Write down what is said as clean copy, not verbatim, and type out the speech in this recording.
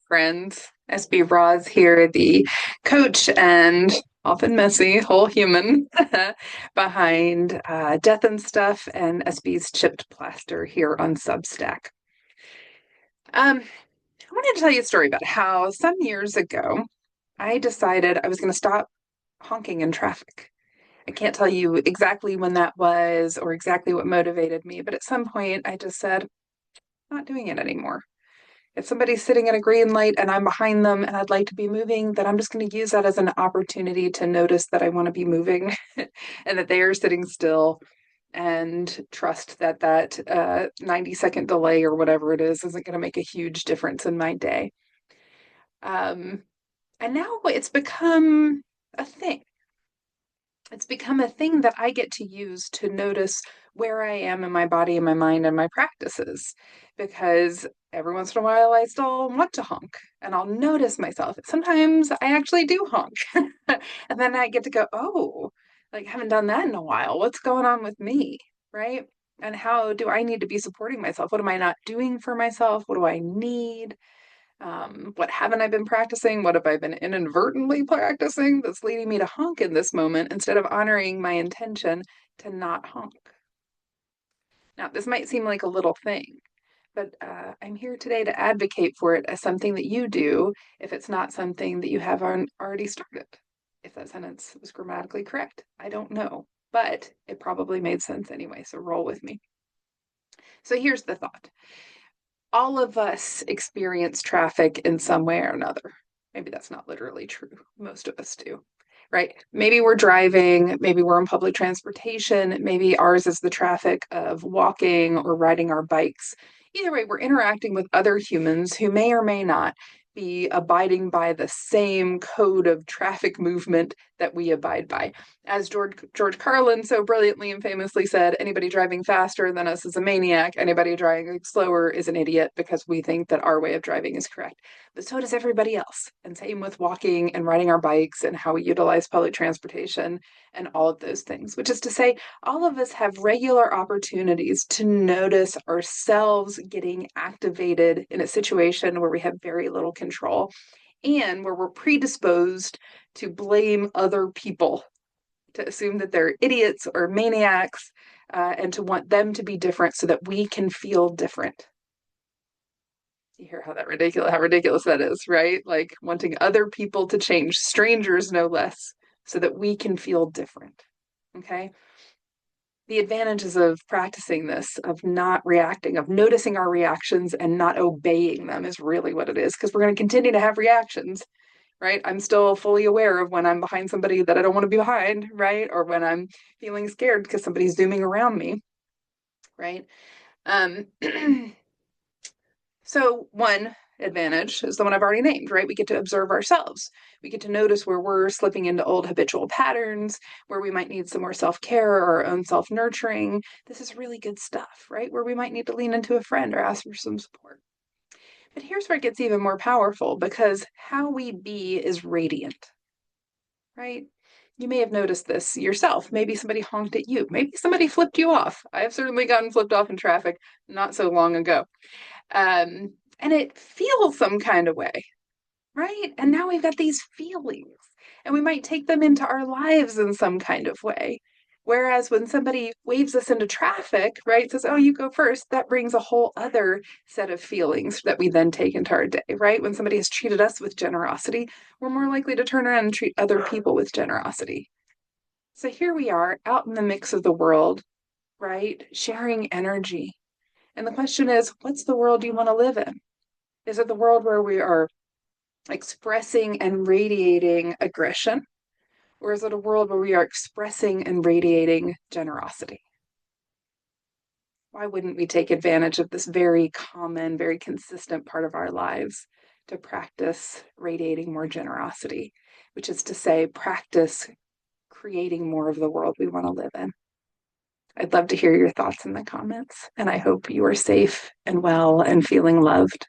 Friends. SB Roz here, the coach and often messy whole human behind Death and Stuff and SB's Chipped Plaster here on Substack. I wanted to tell you a story about how some years ago I decided I was going to stop honking in traffic. I can't tell you exactly when that was or exactly what motivated me, but at some point I just said, I'm not doing it anymore. If somebody's sitting at a green light and I'm behind them and I'd like to be moving, then I'm just going to use that as an opportunity to notice that I want to be moving and that they are sitting still and trust that that 90-second delay or whatever it is isn't going to make a huge difference in my day. Um, and now it's become a thing. It's become a thing that I get to use to notice where I am in my body and my mind and my practices. Because every once in a while I still want to honk and I'll notice myself. Sometimes I actually do honk. And then I get to go, oh, like I haven't done that in a while. What's going on with me? Right? And how do I need to be supporting myself? What am I not doing for myself? What do I need? What haven't I been practicing? What have I been inadvertently practicing that's leading me to honk in this moment instead of honoring my intention to not honk? Now, this might seem like a little thing, but I'm here today to advocate for it as something that you do if it's not something that you have already started. If that sentence was grammatically correct, I don't know, but it probably made sense anyway, so roll with me. So here's the thought. All of us experience traffic in some way or another. Maybe that's not literally true. Most of us do, right? Maybe we're driving, maybe we're in public transportation, maybe ours is the traffic of walking or riding our bikes. Either way, we're interacting with other humans who may or may not be abiding by the same code of traffic movement that we abide by. As George Carlin so brilliantly and famously said, anybody driving faster than us is a maniac. Anybody driving slower is an idiot because we think that our way of driving is correct. But so does everybody else. And same with walking and riding our bikes and how we utilize public transportation and all of those things, which is to say, all of us have regular opportunities to notice ourselves getting activated in a situation where we have very little control and where we're predisposed to blame other people, to assume that they're idiots or maniacs, and to want them to be different so that we can feel different. You hear how ridiculous that is, right? Like wanting other people to change, strangers no less, so that we can feel different. Okay. The advantages of practicing this, of not reacting, of noticing our reactions and not obeying them is really what it is, because we're going to continue to have reactions, right? I'm still fully aware of when I'm behind somebody that I don't want to be behind, right? Or when I'm feeling scared because somebody's zooming around me, right? Um, so one advantage is the one I've already named, right? We get to observe ourselves. We get to notice where we're slipping into old habitual patterns, where we might need some more self-care or our own self-nurturing. This is really good stuff, right? Where we might need to lean into a friend or ask for some support. But here's where it gets even more powerful, because how we be is radiant, right? You may have noticed this yourself. Maybe somebody honked at you. Maybe somebody flipped you off. I have certainly gotten flipped off in traffic not so long ago. And it feels some kind of way, right? And now we've got these feelings, and we might take them into our lives in some kind of way. Whereas when somebody waves us into traffic, right, says, oh, you go first, that brings a whole other set of feelings that we then take into our day, right? When somebody has treated us with generosity, we're more likely to turn around and treat other people with generosity. So here we are out in the mix of the world, right? Sharing energy. And the question is, what's the world you want to live in? Is it the world where we are expressing and radiating aggression? Or is it a world where we are expressing and radiating generosity? Why wouldn't we take advantage of this very common, very consistent part of our lives to practice radiating more generosity, which is to say, practice creating more of the world we want to live in? I'd love to hear your thoughts in the comments, and I hope you are safe and well and feeling loved.